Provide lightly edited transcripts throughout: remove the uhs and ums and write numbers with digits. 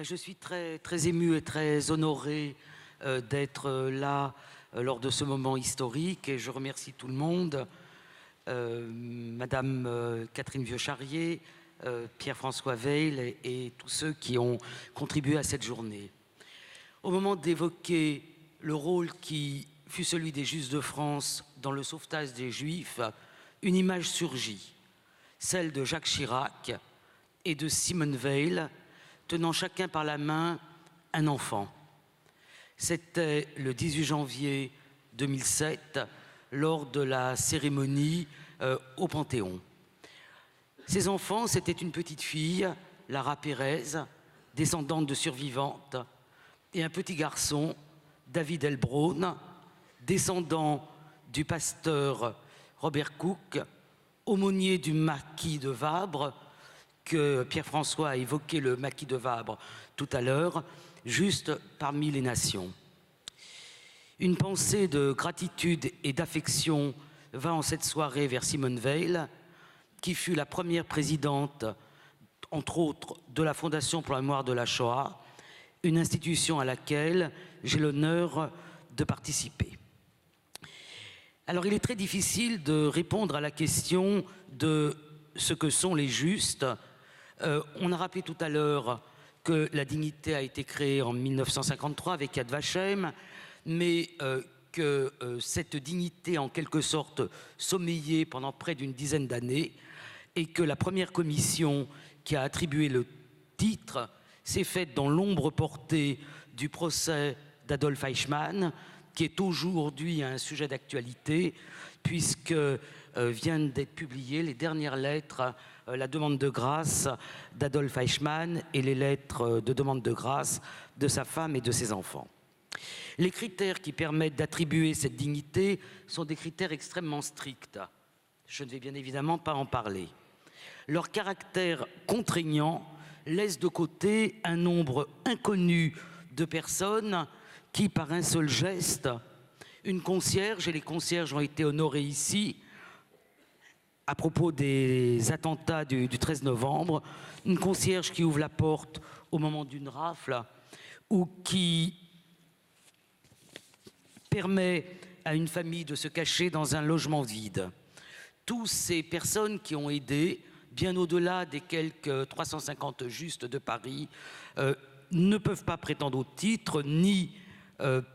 Je suis très ému et très honoré d'être là lors de ce moment historique et je remercie tout le monde, Madame Catherine Vieux-Charrier, Pierre-François Weil et tous ceux qui ont contribué à cette journée. Au moment d'évoquer le rôle qui fut celui des Justes de France dans le sauvetage des Juifs, une image surgit, celle de Jacques Chirac et de Simone Veil, tenant chacun par la main un enfant. C'était le 18 janvier 2007, lors de la cérémonie au Panthéon. Ces enfants, c'était une petite fille, Lara Pérez, descendante de survivantes, et un petit garçon, David Elbron, descendant du pasteur Robert Cook, aumônier du maquis de Vabre, que Pierre-François a évoqué le maquis de Vabre tout à l'heure, juste parmi les nations. Une pensée de gratitude et d'affection va en cette soirée vers Simone Veil, qui fut la première présidente, entre autres, de la Fondation pour la mémoire de la Shoah, une institution à laquelle j'ai l'honneur de participer. Alors, il est très difficile de répondre à la question de ce que sont les justes. On a rappelé tout à l'heure que la dignité a été créée en 1953 avec Yad Vashem, mais que cette dignité, en quelque sorte, sommeillait pendant près d'une dizaine d'années et que la première commission qui a attribué le titre s'est faite dans l'ombre portée du procès d'Adolf Eichmann, qui est aujourd'hui un sujet d'actualité, puisque viennent d'être publiées les dernières lettres, la demande de grâce d'Adolf Eichmann et les lettres de demande de grâce de sa femme et de ses enfants. Les critères qui permettent d'attribuer cette dignité sont des critères extrêmement stricts. Je ne vais bien évidemment pas en parler. Leur caractère contraignant laisse de côté un nombre inconnu de personnes qui, par un seul geste, une concierge, et les concierges ont été honorés ici, à propos des attentats du 13 novembre, une concierge qui ouvre la porte au moment d'une rafle ou qui permet à une famille de se cacher dans un logement vide. Toutes ces personnes qui ont aidé, bien au-delà des quelques 350 justes de Paris, ne peuvent pas prétendre au titre, ni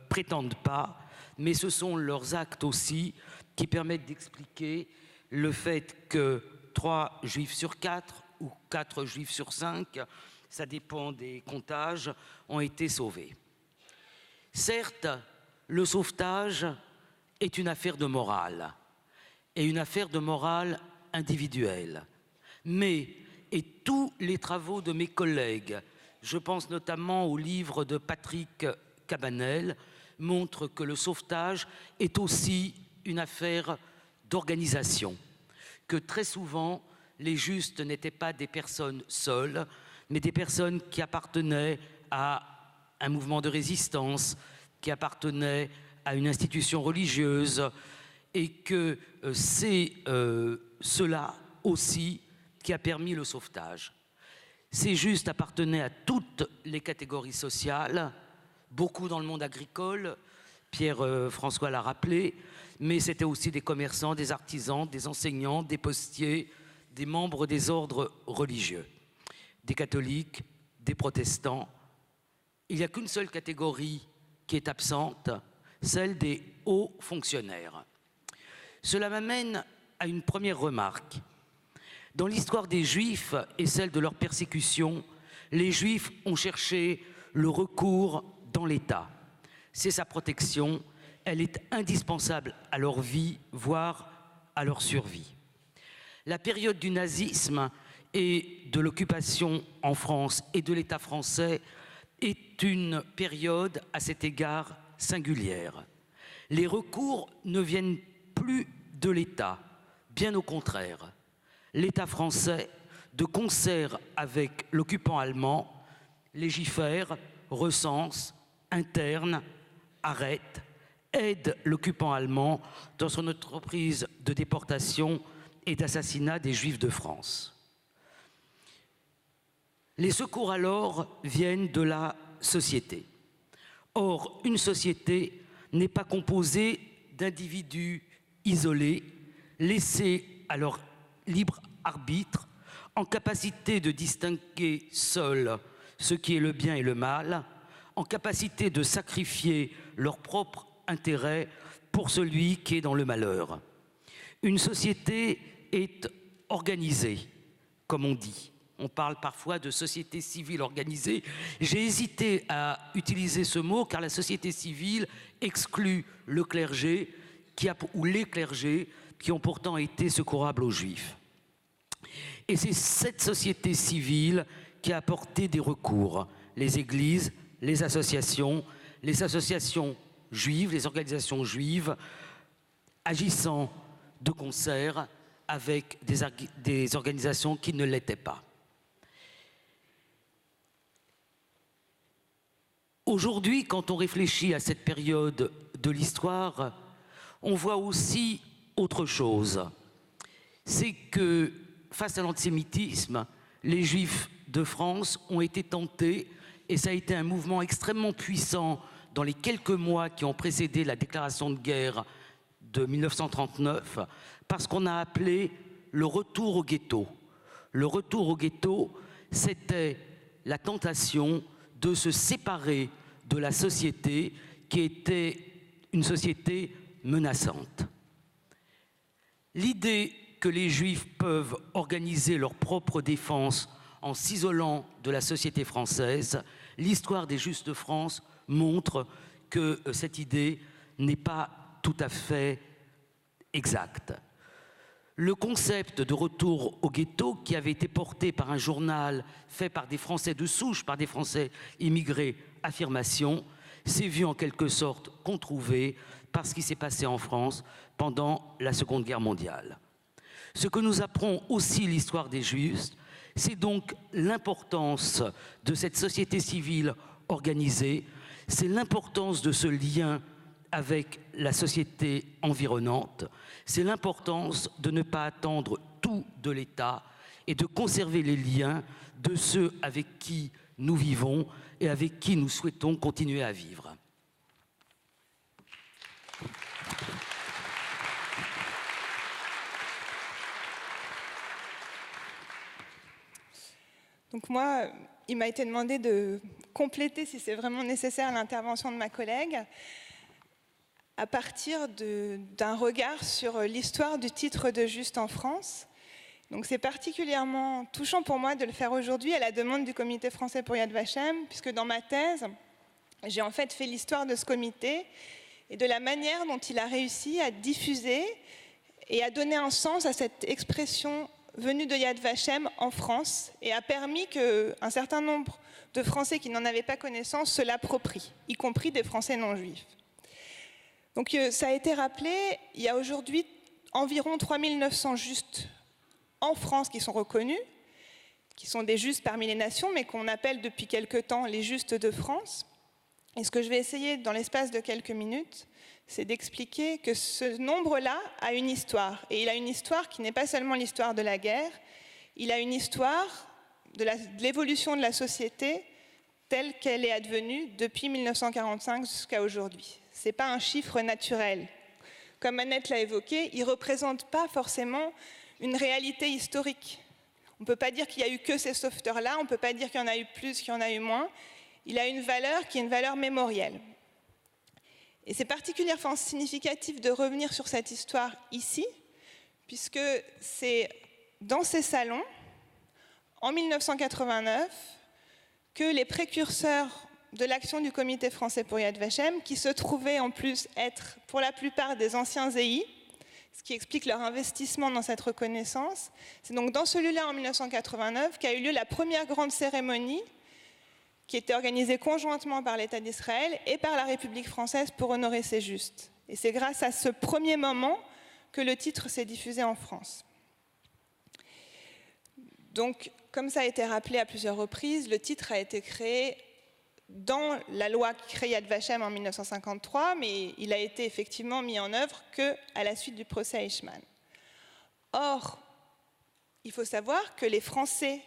prétendent pas, mais ce sont leurs actes aussi qui permettent d'expliquer le fait que 3 juifs sur 4 ou 4 juifs sur 5, ça dépend des comptages, ont été sauvés. Certes, le sauvetage est une affaire de morale, et une affaire de morale individuelle. Mais, et tous les travaux de mes collègues, je pense notamment au livre de Patrick Cabanel, montrent que le sauvetage est aussi une affaire d'organisation, que très souvent, les justes n'étaient pas des personnes seules, mais des personnes qui appartenaient à un mouvement de résistance, qui appartenaient à une institution religieuse, et que c'est cela aussi qui a permis le sauvetage. Ces justes appartenaient à toutes les catégories sociales, beaucoup dans le monde agricole, Pierre-François l'a rappelé, mais c'était aussi des commerçants, des artisans, des enseignants, des postiers, des membres des ordres religieux, des catholiques, des protestants. Il n'y a qu'une seule catégorie qui est absente, celle des hauts fonctionnaires. Cela m'amène à une première remarque. Dans l'histoire des Juifs et celle de leur persécution, les Juifs ont cherché le recours dans l'État. C'est sa protection, elle est indispensable à leur vie, voire à leur survie. La période du nazisme et de l'occupation en France et de l'État français est une période à cet égard singulière. Les recours ne viennent plus de l'État, bien au contraire. L'État français, de concert avec l'occupant allemand, légifère, recense, interne, arrête, aide l'occupant allemand dans son entreprise de déportation et d'assassinat des Juifs de France. Les secours alors viennent de la société. Or, une société n'est pas composée d'individus isolés, laissés à leur libre arbitre, en capacité de distinguer seuls ce qui est le bien et le mal, en capacité de sacrifier leur propre intérêt pour celui qui est dans le malheur. Une société est organisée, comme on dit. On parle parfois de société civile organisée. J'ai hésité à utiliser ce mot car la société civile exclut le clergé ou les clergés qui ont pourtant été secourables aux Juifs. Et c'est cette société civile qui a apporté des recours. Les églises, les associations juives, les organisations juives, agissant de concert avec des organisations qui ne l'étaient pas. Aujourd'hui, quand on réfléchit à cette période de l'histoire, on voit aussi autre chose. C'est que, face à l'antisémitisme, les Juifs de France ont été tentés, et ça a été un mouvement extrêmement puissant dans les quelques mois qui ont précédé la déclaration de guerre de 1939, parce qu'on a appelé le retour au ghetto. Le retour au ghetto, c'était la tentation de se séparer de la société qui était une société menaçante. L'idée que les Juifs peuvent organiser leur propre défense en s'isolant de la société française, l'histoire des Juifs de France montre que cette idée n'est pas tout à fait exacte. Le concept de retour au ghetto, qui avait été porté par un journal fait par des Français de souche, par des Français immigrés, Affirmation, s'est vu en quelque sorte controuvé par ce qui s'est passé en France pendant la Seconde Guerre mondiale. Ce que nous apprend aussi l'histoire des Juifs, c'est donc l'importance de cette société civile organisée, c'est l'importance de ce lien avec la société environnante, c'est l'importance de ne pas attendre tout de l'État et de conserver les liens de ceux avec qui nous vivons et avec qui nous souhaitons continuer à vivre. Donc moi, il m'a été demandé de compléter, si c'est vraiment nécessaire, l'intervention de ma collègue à partir d'un regard sur l'histoire du titre de Juste en France. Donc c'est particulièrement touchant pour moi de le faire aujourd'hui à la demande du Comité français pour Yad Vashem, puisque dans ma thèse, j'ai en fait fait l'histoire de ce comité et de la manière dont il a réussi à diffuser et à donner un sens à cette expression venue de Yad Vashem en France et a permis qu'un certain nombre de Français qui n'en avaient pas connaissance se l'approprient, y compris des Français non juifs. Donc ça a été rappelé, il y a aujourd'hui environ 3900 justes en France qui sont reconnus, qui sont des justes parmi les nations, mais qu'on appelle depuis quelque temps les justes de France. Et ce que je vais essayer dans l'espace de quelques minutes, c'est d'expliquer que ce nombre-là a une histoire. Et il a une histoire qui n'est pas seulement l'histoire de la guerre, il a une histoire de l'évolution de la société telle qu'elle est advenue depuis 1945 jusqu'à aujourd'hui. Ce n'est pas un chiffre naturel. Comme Annette l'a évoqué, il ne représente pas forcément une réalité historique. On ne peut pas dire qu'il n'y a eu que ces sauveteurs-là, on ne peut pas dire qu'il y en a eu plus, qu'il y en a eu moins. Il a une valeur qui est une valeur mémorielle. Et c'est particulièrement significatif de revenir sur cette histoire ici, puisque c'est dans ces salons, en 1989, que les précurseurs de l'action du Comité français pour Yad Vashem, qui se trouvaient en plus être pour la plupart des anciens ZEI, ce qui explique leur investissement dans cette reconnaissance. C'est donc dans celui-là, en 1989, qu'a eu lieu la première grande cérémonie qui était organisée conjointement par l'État d'Israël et par la République française pour honorer ces justes. Et c'est grâce à ce premier moment que le titre s'est diffusé en France. Donc, comme ça a été rappelé à plusieurs reprises, le titre a été créé dans la loi qui crée Yad Vashem en 1953, mais il a été effectivement mis en œuvre qu'à la suite du procès Eichmann. Or, il faut savoir que les Français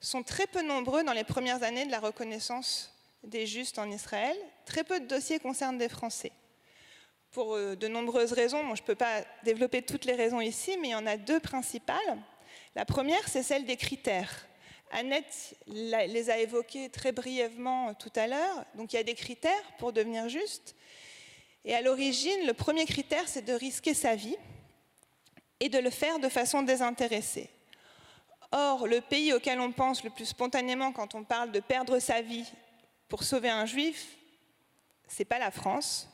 sont très peu nombreux dans les premières années de la reconnaissance des justes en Israël. Très peu de dossiers concernent des Français. Pour de nombreuses raisons, je ne peux pas développer toutes les raisons ici, mais il y en a deux principales. La première, c'est celle des critères. Annette les a évoqués très brièvement tout à l'heure. Donc il y a des critères pour devenir juste. Et à l'origine, le premier critère, c'est de risquer sa vie et de le faire de façon désintéressée. Or, le pays auquel on pense le plus spontanément quand on parle de perdre sa vie pour sauver un juif, ce n'est pas la France,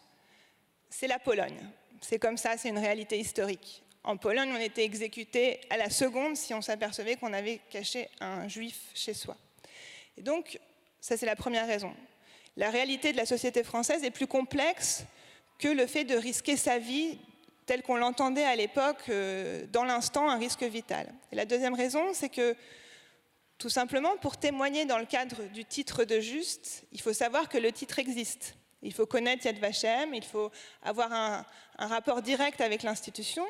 c'est la Pologne. C'est comme ça, c'est une réalité historique. En Pologne, on était exécuté à la seconde si on s'apercevait qu'on avait caché un juif chez soi. Et donc, ça c'est la première raison. La réalité de la société française est plus complexe que le fait de risquer sa vie tel qu'on l'entendait à l'époque, dans l'instant, un risque vital. Et la deuxième raison, c'est que, tout simplement, pour témoigner dans le cadre du titre de juste, il faut savoir que le titre existe. Il faut connaître Yad Vashem, il faut avoir un rapport direct avec l'institution.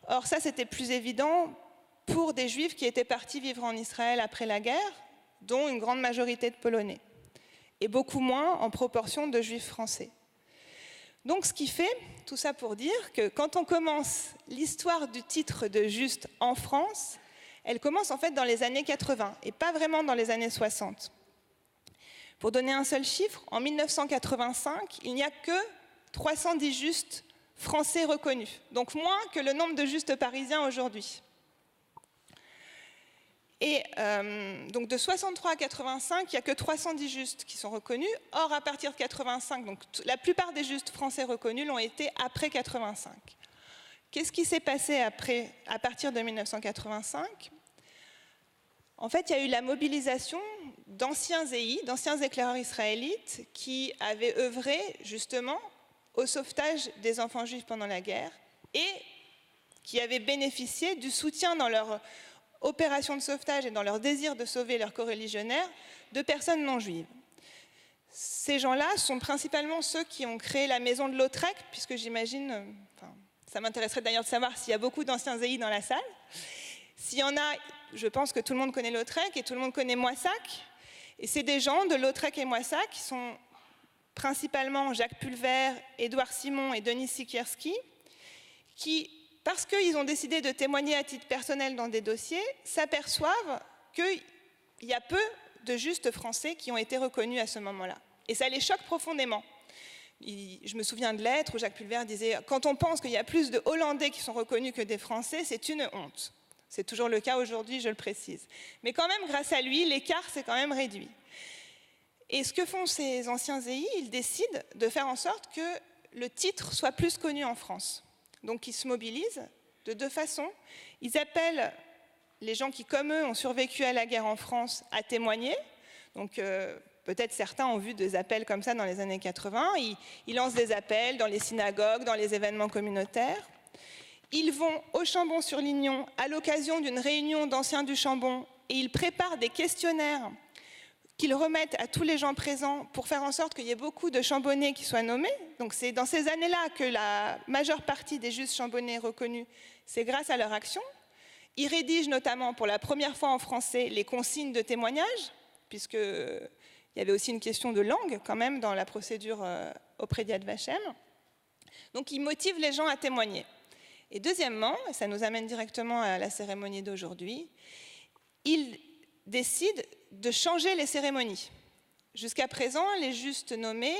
Or, ça, c'était plus évident pour des Juifs qui étaient partis vivre en Israël après la guerre, dont une grande majorité de Polonais, et beaucoup moins en proportion de Juifs français. Donc, ce qui fait, tout ça pour dire que quand on commence l'histoire du titre de juste en France, elle commence en fait dans les années 80, et pas vraiment dans les années 60. Pour donner un seul chiffre, en 1985, il n'y a que 310 justes français reconnus, donc moins que le nombre de justes parisiens aujourd'hui. Et donc de 63 à 85, il n'y a que 310 justes qui sont reconnus. Or, à partir de 85, donc la plupart des justes français reconnus l'ont été après 85. Qu'est-ce qui s'est passé à partir de 1985 ? En fait, il y a eu la mobilisation d'anciens EI, d'anciens éclaireurs israélites, qui avaient œuvré justement au sauvetage des enfants juifs pendant la guerre et qui avaient bénéficié du soutien dans leur opération de sauvetage et dans leur désir de sauver leurs coreligionnaires de personnes non juives. Ces gens-là sont principalement ceux qui ont créé la maison de Lautrec, puisque j'imagine, ça m'intéresserait d'ailleurs de savoir s'il y a beaucoup d'anciens EI dans la salle. S'il y en a, je pense que tout le monde connaît Lautrec et tout le monde connaît Moissac. Et c'est des gens de Lautrec et Moissac qui sont principalement Jacques Pulver, Édouard Simon et Denis Sikierski, qui, parce qu'ils ont décidé de témoigner à titre personnel dans des dossiers, s'aperçoivent qu'il y a peu de justes français qui ont été reconnus à ce moment-là. Et ça les choque profondément. Je me souviens de lettres où Jacques Pulver disait « Quand on pense qu'il y a plus de Hollandais qui sont reconnus que des Français, c'est une honte ». C'est toujours le cas aujourd'hui, je le précise. Mais quand même, grâce à lui, l'écart s'est quand même réduit. Et ce que font ces anciens EI, ils décident de faire en sorte que le titre soit plus connu en France. Donc ils se mobilisent de deux façons. Ils appellent les gens qui, comme eux, ont survécu à la guerre en France à témoigner. Donc peut-être certains ont vu des appels comme ça dans les années 80. Ils lancent des appels dans les synagogues, dans les événements communautaires. Ils vont au Chambon-sur-Lignon à l'occasion d'une réunion d'anciens du Chambon et ils préparent des questionnaires qu'ils remettent à tous les gens présents pour faire en sorte qu'il y ait beaucoup de chambonnais qui soient nommés. Donc c'est dans ces années-là que la majeure partie des justes chambonnais reconnus, c'est grâce à leur action. Ils rédigent notamment pour la première fois en français les consignes de témoignage, puisqu'il y avait aussi une question de langue quand même dans la procédure auprès d'Yad Vashem. Donc ils motivent les gens à témoigner. Et deuxièmement, et ça nous amène directement à la cérémonie d'aujourd'hui, ils décident de changer les cérémonies. Jusqu'à présent, les justes nommés,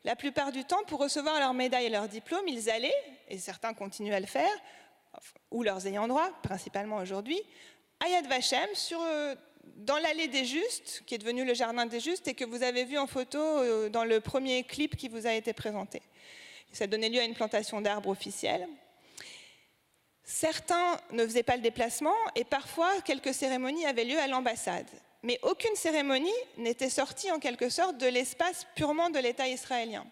la plupart du temps, pour recevoir leur médaille et leur diplôme, ils allaient, et certains continuent à le faire, ou leurs ayants droit, principalement aujourd'hui, à Yad Vashem, dans l'allée des justes, qui est devenue le jardin des justes, et que vous avez vu en photo dans le premier clip qui vous a été présenté. Ça donnait lieu à une plantation d'arbres officielle. Certains ne faisaient pas le déplacement et parfois quelques cérémonies avaient lieu à l'ambassade. Mais aucune cérémonie n'était sortie en quelque sorte de l'espace purement de l'État israélien.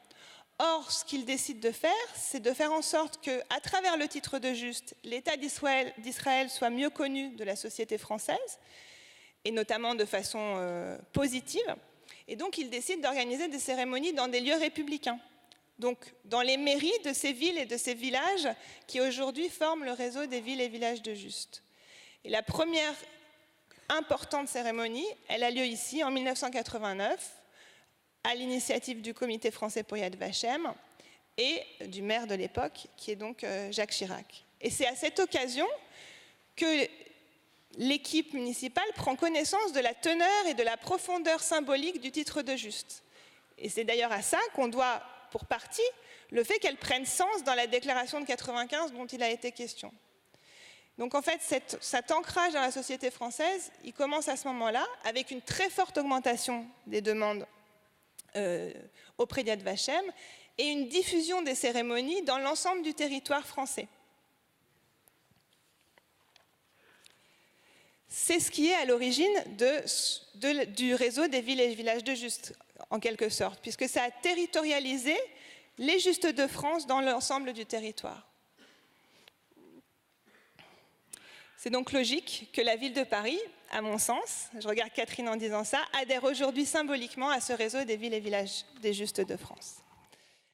Or, ce qu'ils décident de faire, c'est de faire en sorte qu'à travers le titre de juste, l'État d'Israël soit mieux connu de la société française, et notamment de façon positive. Et donc, ils décident d'organiser des cérémonies dans des lieux républicains. Donc, dans les mairies de ces villes et de ces villages qui aujourd'hui forment le réseau des villes et villages de justes. Et la première importante cérémonie, elle a lieu ici en 1989, à l'initiative du Comité français pour Yad Vashem et du maire de l'époque, qui est donc Jacques Chirac. Et c'est à cette occasion que l'équipe municipale prend connaissance de la teneur et de la profondeur symbolique du titre de juste. Et c'est d'ailleurs à ça qu'on doit, pour partie, le fait qu'elle prenne sens dans la déclaration de 95 dont il a été question. Donc en fait, cet ancrage dans la société française, il commence à ce moment-là, avec une très forte augmentation des demandes auprès d'Yad Vashem et une diffusion des cérémonies dans l'ensemble du territoire français. C'est ce qui est à l'origine du réseau des villes et villages de Juste, en quelque sorte, puisque ça a territorialisé les Justes de France dans l'ensemble du territoire. C'est donc logique que la ville de Paris, à mon sens, je regarde Catherine en disant ça, adhère aujourd'hui symboliquement à ce réseau des villes et villages des Justes de France.